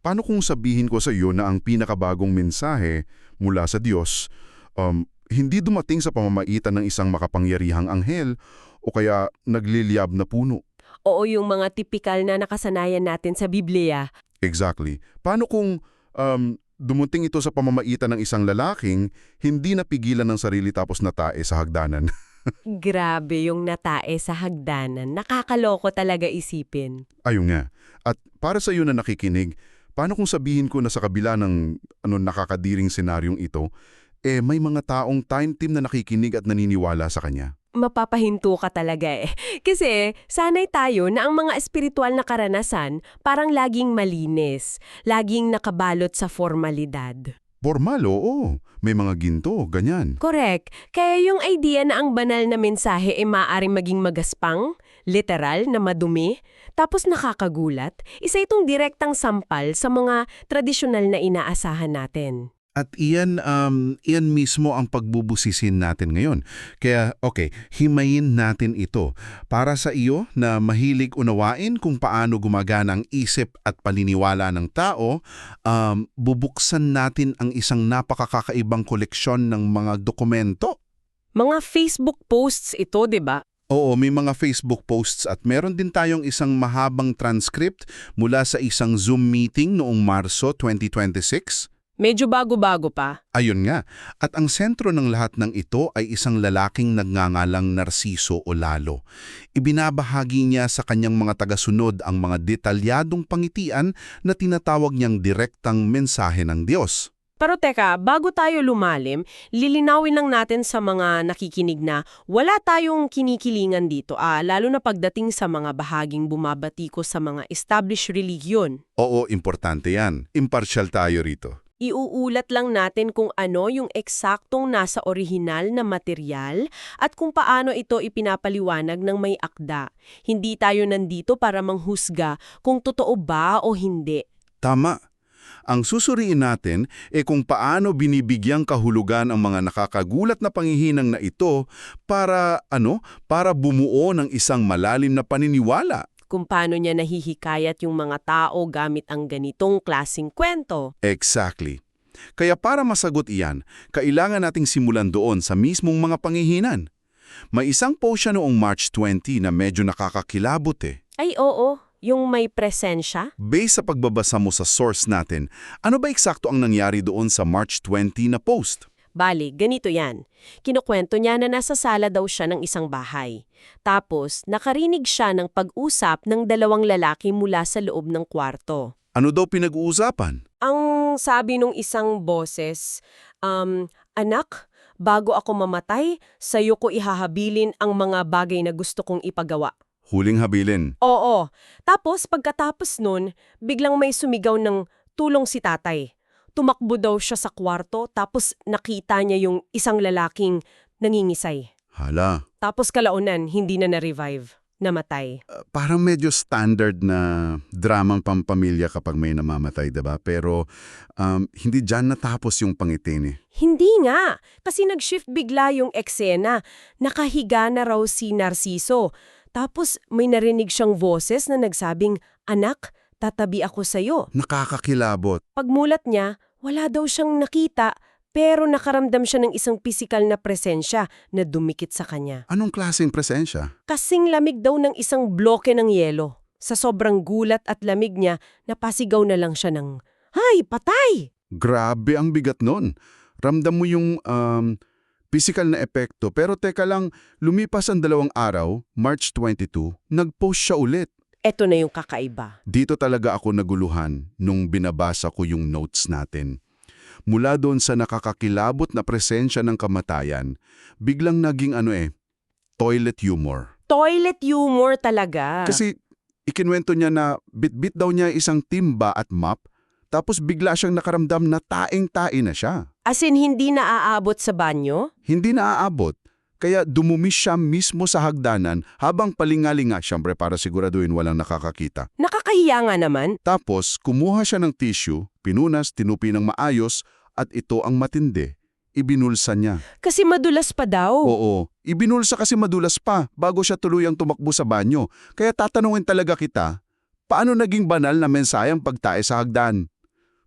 paano kung sabihin ko sa iyo na ang pinakabagong mensahe mula sa Diyos hindi dumating sa pamamagitan ng isang makapangyarihang anghel o kaya nagliliyab na puno? Oo, yung mga tipikal na nakasanayan natin sa Biblia. Exactly. Paano kung dumating ito sa pamamagitan ng isang lalaking hindi napigilan ng sarili tapos natae sa hagdanan? Grabe yung natae sa hagdanan. Nakakaloko talaga isipin. Ayun nga. At para sa iyo na nakikinig, paano kung sabihin ko na sa kabila ng nakakadiring senaryong ito, may mga taong time team na nakikinig at naniniwala sa kanya? Mapapahinto ka talaga eh. Kasi sanay tayo na ang mga espiritual na karanasan parang laging malinis, laging nakabalot sa formalidad. Formal, oo. May mga ginto, ganyan. Correct. Kaya yung idea na ang banal na mensahe ay maaaring maging magaspang, literal na madumi, tapos nakakagulat, isa itong direktang sampal sa mga tradisyonal na inaasahan natin. At iyan mismo ang pagbubusisin natin ngayon. Kaya, okay, himayin natin ito. Para sa iyo na mahilig unawain kung paano gumagana ang isip at paniniwala ng tao, bubuksan natin ang isang napakakakaibang koleksyon ng mga dokumento. Mga Facebook posts ito, di ba? Oo, may mga Facebook posts at meron din tayong isang mahabang transcript mula sa isang Zoom meeting noong Marso 2026. Medyo bago-bago pa. Ayun nga. At ang sentro ng lahat ng ito ay isang lalaking nagngangalang Narciso o Lalo. Ibinabahagi niya sa kanyang mga tagasunod ang mga detalyadong pangitian na tinatawag niyang direktang mensahe ng Diyos. Pero teka, bago tayo lumalim, lilinawin lang natin sa mga nakikinig na wala tayong kinikilingan dito, lalo na pagdating sa mga bahaging bumabatiko sa mga established religion. Oo, importante yan. Impartial tayo rito. Iuulat lang natin kung ano yung eksaktong nasa orihinal na material at kung paano ito ipinapaliwanag ng may akda. Hindi tayo nandito para manghusga kung totoo ba o hindi. Tama. Ang susuriin natin kung paano binibigyang kahulugan ang mga nakakagulat na panghihinang na ito para bumuo ng isang malalim na paniniwala. Kung paano niya nahihikayat yung mga tao gamit ang ganitong klaseng kwento. Exactly. Kaya para masagot iyan, kailangan nating simulan doon sa mismong mga panghihinan. May isang post siya noong March 20 na medyo nakakakilabot Ay oo, yung may presensya? Based sa pagbabasa mo sa source natin, ano ba eksakto ang nangyari doon sa March 20 na post? Bali, ganito yan. Kinukwento niya na nasa sala daw siya ng isang bahay. Tapos, nakarinig siya ng pag-usap ng dalawang lalaki mula sa loob ng kwarto. Ano daw pinag-uusapan? Ang sabi nung isang boses, Anak, bago ako mamatay, sa'yo ko ihahabilin ang mga bagay na gusto kong ipagawa. Huling habilin. Oo. Tapos, pagkatapos nun, biglang may sumigaw ng tulong si tatay. Tumakbo daw siya sa kwarto tapos nakita niya yung isang lalaking nangingisay. Hala. Tapos kalaunan, hindi na na-revive. Namatay. Parang medyo standard na dramang pampamilya kapag may namamatay, diba? Pero hindi dyan natapos yung pangitin Hindi nga. Kasi nag-shift bigla yung eksena. Nakahiga na raw si Narciso. Tapos may narinig siyang boses na nagsabing, Anak, tatabi ako sa'yo. Nakakakilabot. Pagmulat niya, wala daw siyang nakita, pero nakaramdam siya ng isang pisikal na presensya na dumikit sa kanya. Anong klaseng presensya? Kasing lamig daw ng isang bloke ng yelo. Sa sobrang gulat at lamig niya, napasigaw na lang siya ng, Hay, patay! Grabe ang bigat nun. Ramdam mo yung physical na epekto. Pero teka lang, lumipas ang 2 araw, March 22, nag-post siya ulit. Eto na yung kakaiba. Dito talaga ako naguluhan nung binabasa ko yung notes natin. Mula doon sa nakakakilabot na presensya ng kamatayan, biglang naging toilet humor. Toilet humor talaga. Kasi ikinwento niya na bit-bit daw niya isang timba at map, tapos bigla siyang nakaramdam na taing-tae na siya. As in, hindi naaabot sa banyo? Hindi naaabot. Kaya dumumi siya mismo sa hagdanan habang palingalinga siyempre para siguraduhin walang nakakakita. Nakakahiya nga naman. Tapos kumuha siya ng tissue, pinunas, tinupi ng maayos at ito ang matindi. Ibinulsa niya. Kasi madulas pa daw. Oo, ibinulsa kasi madulas pa bago siya tuluyang tumakbo sa banyo. Kaya tatanungin talaga kita, paano naging banal na mensahe ang pagtae sa hagdan?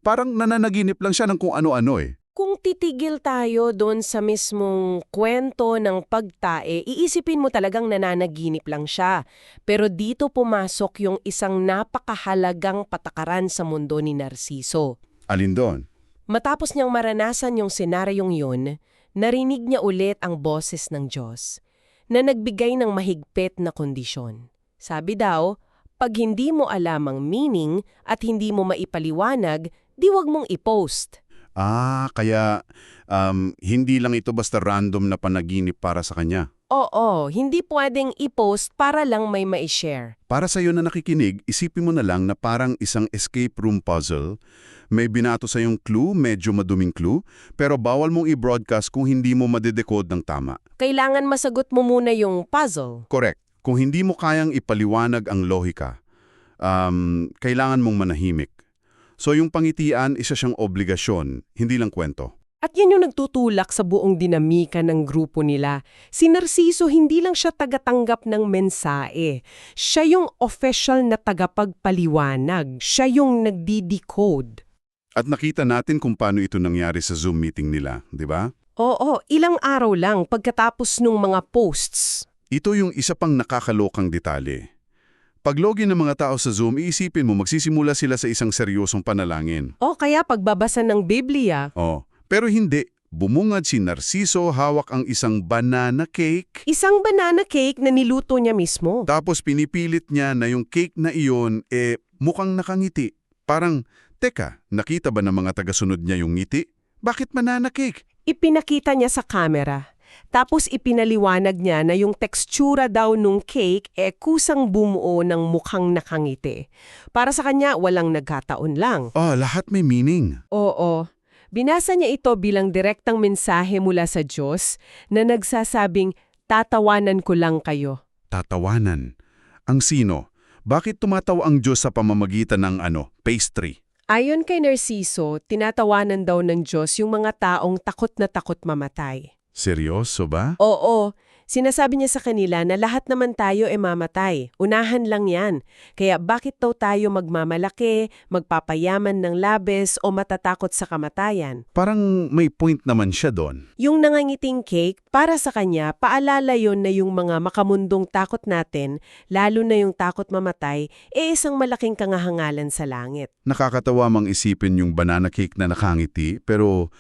Parang nananaginip lang siya ng kung ano-ano eh. Kung titigil tayo doon sa mismong kwento ng pagtae, iisipin mo talagang nananaginip lang siya. Pero dito pumasok yung isang napakahalagang patakaran sa mundo ni Narciso. Alin doon? Matapos niyang maranasan yung senaryong yun, narinig niya ulit ang boses ng Diyos na nagbigay ng mahigpit na kondisyon. Sabi daw, pag hindi mo alam ang meaning at hindi mo maipaliwanag, di wag mong i-post. Kaya hindi lang ito basta random na panaginip para sa kanya. Oo, hindi pwedeng i-post para lang may ma-share. Para sa iyo na nakikinig, isipin mo na lang na parang isang escape room puzzle. May binato sa yung clue, medyo maduming clue, pero bawal mong i-broadcast kung hindi mo madedecode ng tama. Kailangan masagot mo muna yung puzzle. Correct. Kung hindi mo kayang ipaliwanag ang lohika, kailangan mong manahimik. So yung pangitian, isa siyang obligasyon, hindi lang kwento. At yan yung nagtutulak sa buong dinamika ng grupo nila. Si Narciso hindi lang siya tagatanggap ng mensahe. Siya yung official na tagapagpaliwanag. Siya yung nagdi-decode. At nakita natin kung paano ito nangyari sa Zoom meeting nila, di ba? Oo, ilang araw lang pagkatapos nung mga posts. Ito yung isa pang nakakalokang detalye. Pag login ng mga tao sa Zoom, iisipin mo magsisimula sila sa isang seryosong panalangin. O kaya pagbabasa ng Biblia. Pero hindi. Bumungad si Narciso, hawak ang isang banana cake. Isang banana cake na niluto niya mismo. Tapos pinipilit niya na yung cake na iyon, mukhang nakangiti. Parang, teka, nakita ba ng mga tagasunod niya yung ngiti? Bakit banana cake? Ipinakita niya sa camera. Tapos ipinaliwanag niya na yung tekstura daw nung cake kusang bumuo ng mukhang nakangiti. Para sa kanya, walang nagkataon lang. Lahat may meaning. Oo. Binasa niya ito bilang direktang mensahe mula sa Diyos na nagsasabing, tatawanan ko lang kayo. Tatawanan. Ang sino? Bakit tumatawa ang Diyos sa pamamagitan ng pastry? Ayon kay Narciso, tinatawanan daw ng Diyos yung mga taong takot na takot mamatay. Seryoso ba? Oo, sinasabi niya sa kanila na lahat naman tayo mamatay. Unahan lang yan. Kaya bakit daw tayo magmamalaki, magpapayaman ng labis o matatakot sa kamatayan? Parang may point naman siya doon. Yung nangangiting cake, para sa kanya, paalala yon na yung mga makamundong takot natin, lalo na yung takot mamatay, isang malaking kangahangalan sa langit. Nakakatawa mang isipin yung banana cake na nakangiti, pero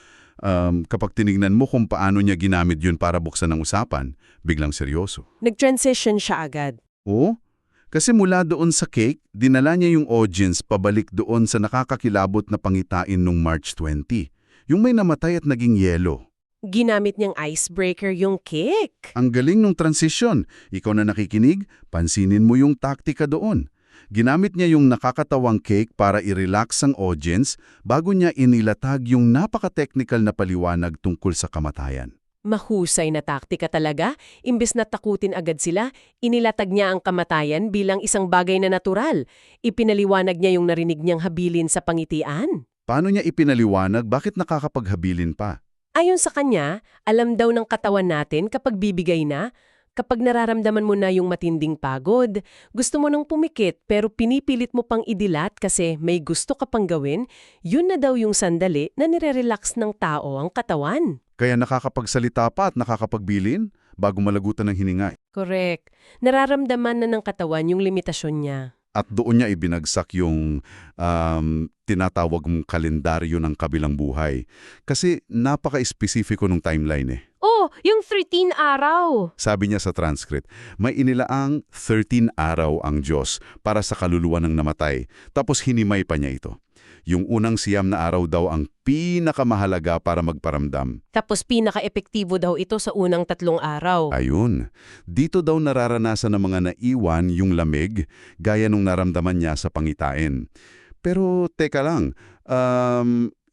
kapag tinignan mo kung paano niya ginamit yun para buksan ng usapan, biglang seryoso. Nag-transition siya agad. Oo, kasi mula doon sa cake, dinala niya yung audience pabalik doon sa nakakakilabot na pangitain nung March 20. Yung may namatay at naging yelo. Ginamit niyang icebreaker yung cake. Ang galing nung transition. Ikaw na nakikinig, pansinin mo yung taktika doon. Ginamit niya yung nakakatawang cake para i-relax ang audience bago niya inilatag yung napaka-technical na paliwanag tungkol sa kamatayan. Mahusay na taktika talaga. Imbes na takutin agad sila, inilatag niya ang kamatayan bilang isang bagay na natural. Ipinaliwanag niya yung narinig niyang habilin sa pangitian. Paano niya ipinaliwanag? Bakit nakakapaghabilin pa? Ayon sa kanya, alam daw ng katawan natin kapag bibigay na. Kapag nararamdaman mo na yung matinding pagod, gusto mo nang pumikit pero pinipilit mo pang idilat kasi may gusto ka pang gawin, yun na daw yung sandali na nire-relax ng tao ang katawan. Kaya nakakapagsalita pa at nakakapagbilin bago malagutan ng hininga. Correct. Nararamdaman na ng katawan yung limitasyon niya. At doon niya ibinagsak yung tinatawag mong kalendaryo ng kabilang buhay. Kasi napaka-espesifiko ng timeline Oh, yung 13 araw! Sabi niya sa transcript, may inilaang 13 araw ang Diyos para sa kaluluwa ng namatay. Tapos hinimay pa niya ito. Yung unang siyam na araw daw ang pinakamahalaga para magparamdam. Tapos pinaka-epektibo daw ito sa unang 3 araw. Ayun. Dito daw nararanasan ng mga naiwan yung lamig gaya nung naramdaman niya sa pangitain. Pero teka lang,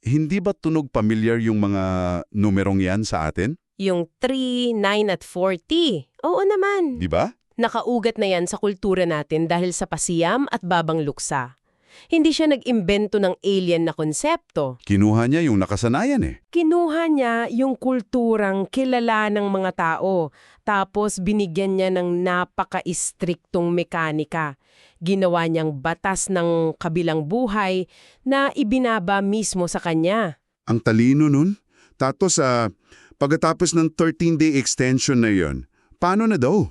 hindi ba tunog pamilyar yung mga numerong yan sa atin? Yung 3, 9 at 40. Oo naman. Di ba? Nakaugat na yan sa kultura natin dahil sa pasiyam at babang luksa. Hindi siya nag-imbento ng alien na konsepto. Kinuha niya yung nakasanayan Kinuha niya yung kulturang kilala ng mga tao, tapos binigyan niya ng napaka-istriktong mekanika. Ginawa niyang batas ng kabilang buhay na ibinaba mismo sa kanya. Ang talino nun. Tapos pagkatapos ng 13-day extension na yon, paano na daw?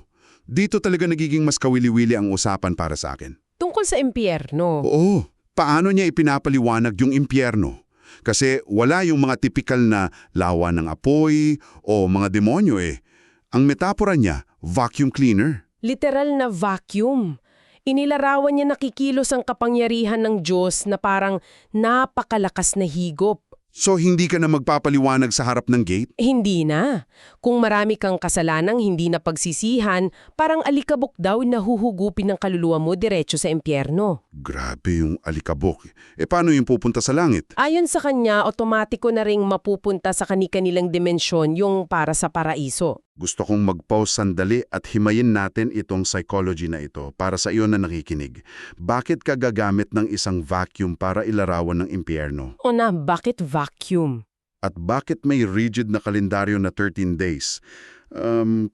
Dito talaga nagiging mas kawili-wili ang usapan para sa akin. Tungkol sa impyerno. Oo, paano niya ipinapaliwanag yung impyerno? Kasi wala yung mga tipikal na lawa ng apoy o mga demonyo eh. Ang metapora niya, vacuum cleaner. Literal na vacuum. Inilarawan niya nakikilos ang kapangyarihan ng Diyos na parang napakalakas na higop. So hindi ka na magpapaliwanag sa harap ng gate? Hindi na. Kung marami kang kasalanang hindi na pagsisihan, parang alikabok daw na huhugupin ng kaluluwa mo diretso sa impyerno. Grabe yung alikabok. Paano yung pupunta sa langit? Ayon sa kanya, otomatiko na ring mapupunta sa kani-kanilang dimensyon yung para sa paraiso. Gusto kong mag-pause sandali at himayin natin itong psychology na ito para sa iyo na nakikinig. Bakit ka gagamit ng isang vacuum para ilarawan ng impyerno? O na, bakit vacuum? At bakit may rigid na kalendaryo na 13 days?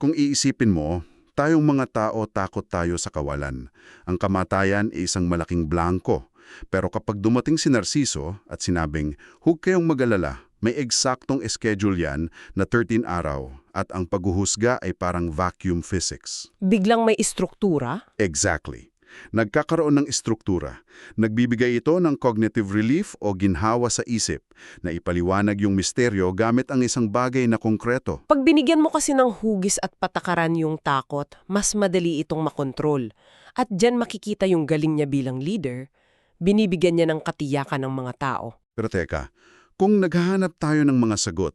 Kung iisipin mo, tayong mga tao takot tayo sa kawalan. Ang kamatayan ay isang malaking blanko. Pero kapag dumating si Narciso at sinabing, huwag kayong mag-alala, may eksaktong schedule yan na 13 araw at ang paghuhusga ay parang vacuum physics. Biglang may istruktura? Exactly. Nagkakaroon ng istruktura. Nagbibigay ito ng cognitive relief o ginhawa sa isip na ipaliwanag yung misteryo gamit ang isang bagay na konkreto. Pag binigyan mo kasi ng hugis at patakaran yung takot, mas madali itong makontrol. At dyan makikita yung galing niya bilang leader. Binibigyan niya ng katiyakan ng mga tao. Pero teka, kung naghahanap tayo ng mga sagot,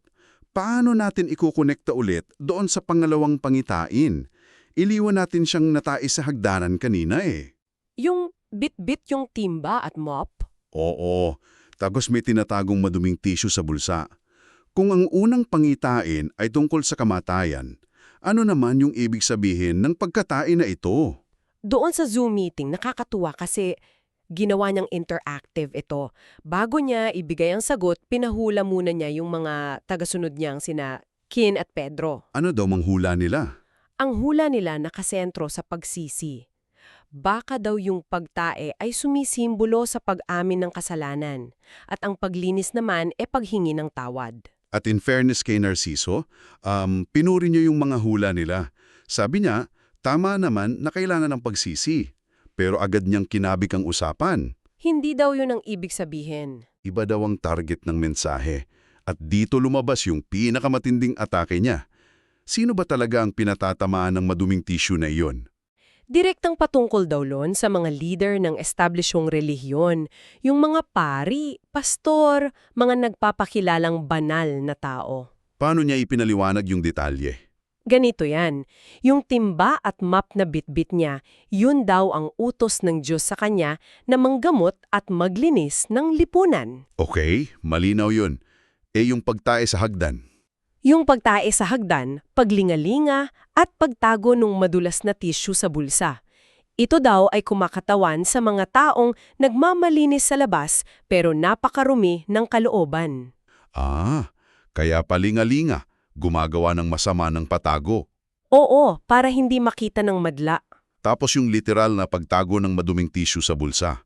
paano natin ikukonekta ulit doon sa pangalawang pangitain? Iliwan natin siyang natais sa hagdanan kanina eh. Yung bit-bit yung timba at mop? Oo, tapos may tinatagong maduming tissue sa bulsa. Kung ang unang pangitain ay tungkol sa kamatayan, ano naman yung ibig sabihin ng pagkatain na ito? Doon sa Zoom meeting, nakakatuwa kasi ginawa niyang interactive ito. Bago niya ibigay ang sagot, pinahula muna niya yung mga tagasunod niyang sina Kin at Pedro. Ano daw manghula nila? Ang hula nila nakasentro sa pagsisi. Baka daw yung pagtae ay sumisimbolo sa pag-amin ng kasalanan at ang paglinis naman e paghingi ng tawad. At in fairness kay Narciso, pinuri niya yung mga hula nila. Sabi niya, tama naman na kailangan ng pagsisi. Pero agad niyang kinabik ang usapan. Hindi daw yun ang ibig sabihin. Iba daw ang target ng mensahe. At dito lumabas yung pinakamatinding atake niya. Sino ba talaga ang pinatatamaan ng maduming tissue na iyon? Direktang patungkol daw lon sa mga leader ng establishong relihiyon, yung mga pari, pastor, mga nagpapakilalang banal na tao. Paano niya ipinaliwanag yung detalye? Ganito yan, yung timba at map na bitbit niya, yun daw ang utos ng Diyos sa kanya na manggamot at maglinis ng lipunan. Okay, malinaw yun. Yung pagtae sa hagdan. Yung pagtae sa hagdan, paglingalinga at pagtago ng madulas na tissue sa bulsa. Ito daw ay kumakatawan sa mga taong nagmamalinis sa labas pero napakarumi ng kalooban. Kaya palingalinga. Gumagawa ng masama ng patago. Oo, para hindi makita ng madla. Tapos yung literal na pagtago ng maduming tissue sa bulsa.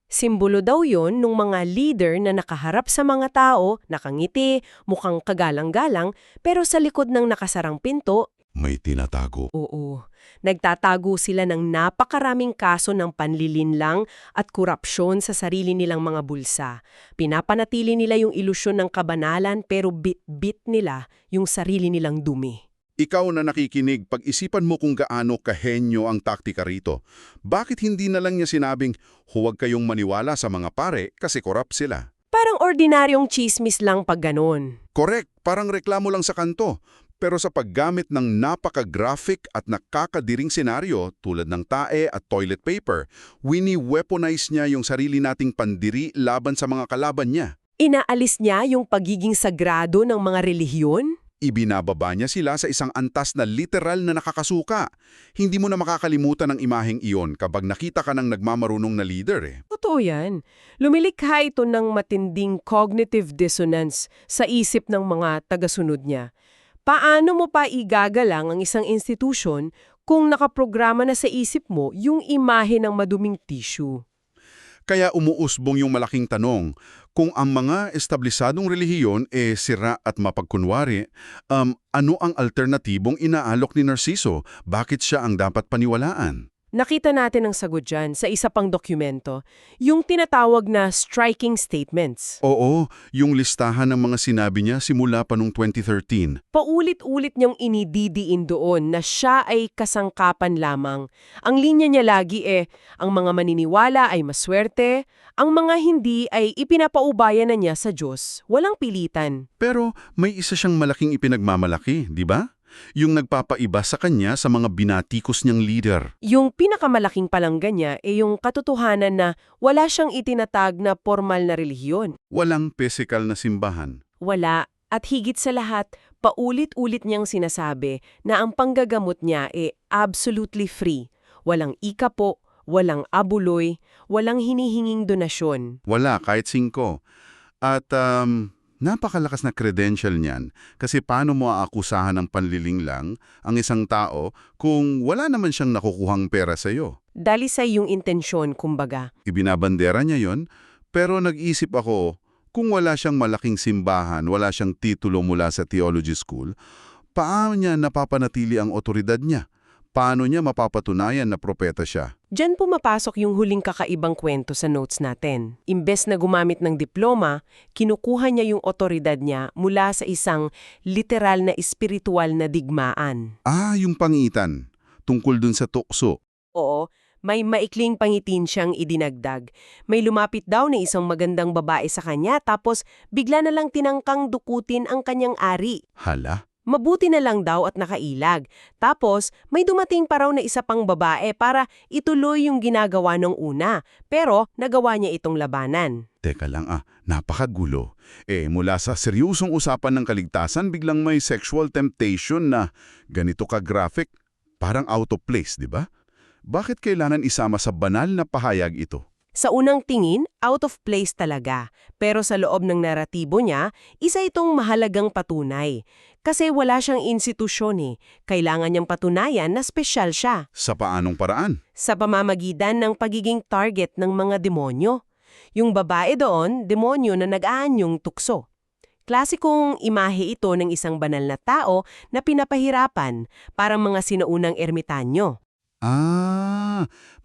Simbolo daw yon ng mga leader na nakaharap sa mga tao, nakangiti, mukhang kagalang-galang, pero sa likod ng nakasarang pinto, May tinatago. oo, nagtatago sila ng napakaraming kaso ng panlilinlang at korupsyon sa sarili nilang mga bulsa. Pinapanatili nila yung ilusyon ng kabanalan pero bit-bit nila yung sarili nilang dumi. Ikaw na nakikinig, pag-isipan mo kung gaano kahenyo ang taktika rito. Bakit hindi na lang niya sinabing, huwag kayong maniwala sa mga pare kasi korap sila? Parang ordinaryong chismis lang pag ganon. Correct, parang reklamo lang sa kanto. Pero sa paggamit ng napaka-graphic at nakakadiring senaryo tulad ng tae at toilet paper, wini-weaponize niya yung sarili nating pandiri laban sa mga kalaban niya. Inaalis niya yung pagiging sagrado ng mga relihiyon? Ibinababa niya sila sa isang antas na literal na nakakasuka. Hindi mo na makakalimutan ang imaheng iyon kapag nakita ka ng nagmamarunong na leader eh. Totoo yan. Lumilikha ito ng matinding cognitive dissonance sa isip ng mga tagasunod niya. Paano mo pa igagalang ang isang institusyon kung nakaprograma na sa isip mo yung imahe ng maduming tissue. Kaya umuusbong yung malaking tanong, kung ang mga establisadong relihiyon sira at mapagkunwari, ano ang alternatibong inaalok ni Narciso? Bakit siya ang dapat paniwalaan? Nakita natin ang sagot dyan sa isa pang dokumento, yung tinatawag na striking statements. Oo, yung listahan ng mga sinabi niya simula pa noong 2013. Paulit-ulit niyang inididiin doon na siya ay kasangkapan lamang. Ang linya niya lagi ang mga maniniwala ay maswerte, ang mga hindi ay ipinapaubaya na niya sa Diyos. Walang pilitan. Pero may isa siyang malaking ipinagmamalaki, di ba? Yung nagpapaiba sa kanya sa mga binatikos niyang leader. Yung pinakamalaking palangga niya yung katotohanan na wala siyang itinatag na formal na relihiyon. Walang physical na simbahan. Wala. At higit sa lahat, paulit-ulit niyang sinasabi na ang panggagamot niya absolutely free. Walang ikapo, walang abuloy, walang hinihinging donasyon. Wala, kahit 5. At napakalakas na credential niyan kasi paano mo aakusahan ng panlilinglang ang isang tao kung wala naman siyang nakukuhang pera sa iyo? Dalisay yung intensyon, kumbaga. Ibinabandera niya yon, pero nag-isip ako, kung wala siyang malaking simbahan, wala siyang titulo mula sa theology school, paano niya napapanatili ang otoridad niya? Paano niya mapapatunayan na propeta siya? Diyan pumapasok yung huling kakaibang kwento sa notes natin. Imbes na gumamit ng diploma, kinukuha niya yung otoridad niya mula sa isang literal na espiritual na digmaan. Yung pangitan, tungkol dun sa tukso. Oo, may maikling pangitin siyang idinagdag. May lumapit daw na isang magandang babae sa kanya tapos bigla na lang tinangkang dukutin ang kanyang ari. Hala? Mabuti na lang daw at nakailag. Tapos, may dumating pa raw na isa pang babae para ituloy yung ginagawa nung una. Pero, nagawa niya itong labanan. Teka lang napakagulo. Mula sa seryosong usapan ng kaligtasan, biglang may sexual temptation na ganito ka-graphic. Parang out of place, di ba? Bakit kailangan isama sa banal na pahayag ito? Sa unang tingin, out of place talaga. Pero sa loob ng naratibo niya, isa itong mahalagang patunay. Kasi wala siyang institusyon Kailangan niyang patunayan na espesyal siya. Sa paanong paraan? Sa pamamagitan ng pagiging target ng mga demonyo. Yung babae doon, demonyo na nag-aanyong tukso. Klasikong imahe ito ng isang banal na tao na pinapahirapan, parang mga sinaunang ermitanyo.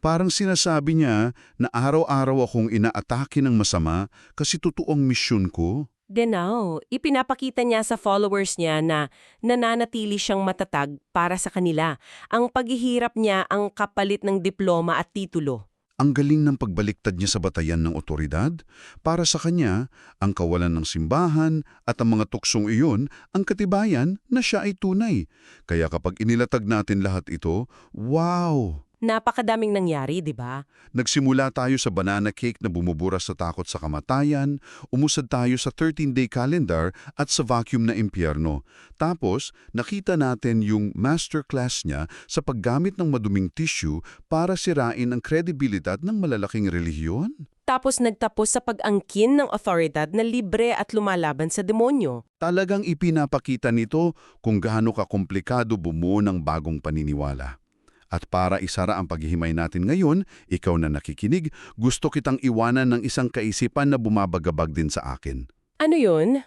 Parang sinasabi niya na araw-araw akong inaatake ng masama kasi totoong misyon ko. Genau, ipinapakita niya sa followers niya na nananatili siyang matatag para sa kanila. Ang paghihirap niya ang kapalit ng diploma at titulo. Ang galing ng pagbaliktad niya sa batayan ng otoridad. Para sa kanya, ang kawalan ng simbahan at ang mga tuksong iyon ang katibayan na siya ay tunay. Kaya kapag inilatag natin lahat ito, wow! Napakadaming nangyari, di ba? Nagsimula tayo sa banana cake na bumuburas sa takot sa kamatayan, umusad tayo sa 13-day calendar at sa vacuum na impyerno. Tapos, nakita natin yung masterclass niya sa paggamit ng maduming tissue para sirain ang kredibilidad ng malalaking relihiyon. Tapos nagtapos sa pag-angkin ng otoridad na libre at lumalaban sa demonyo. Talagang ipinapakita nito kung gaano kakomplikado bumuo ng bagong paniniwala. At para isara ang paghihimay natin ngayon, ikaw na nakikinig, gusto kitang iwanan ng isang kaisipan na bumabagabag din sa akin. Ano yun?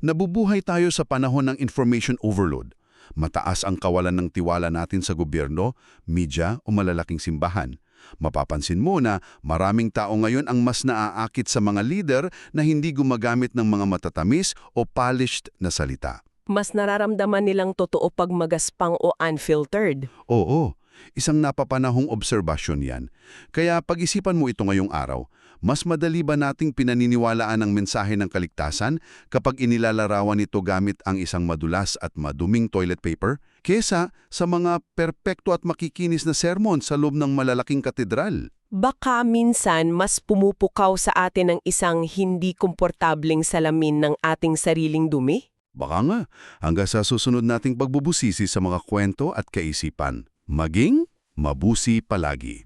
Nabubuhay tayo sa panahon ng information overload. Mataas ang kawalan ng tiwala natin sa gobyerno, media o malalaking simbahan. Mapapansin mo na maraming tao ngayon ang mas naaakit sa mga leader na hindi gumagamit ng mga matatamis o polished na salita. Mas nararamdaman nilang totoo pag magaspang o unfiltered. Oo. Isang napapanahong obserbasyon yan. Kaya pag-isipan mo ito ngayong araw, mas madali ba nating pinaniniwalaan ang mensahe ng kaligtasan kapag inilalarawan ito gamit ang isang madulas at maduming toilet paper, kesa sa mga perpekto at makikinis na sermon sa loob ng malalaking katedral? Baka minsan mas pumupukaw sa atin ang isang hindi komportabling salamin ng ating sariling dumi? Baka nga, hanggang sa susunod nating pagbubusisi sa mga kwento at kaisipan. Maging mabusi palagi.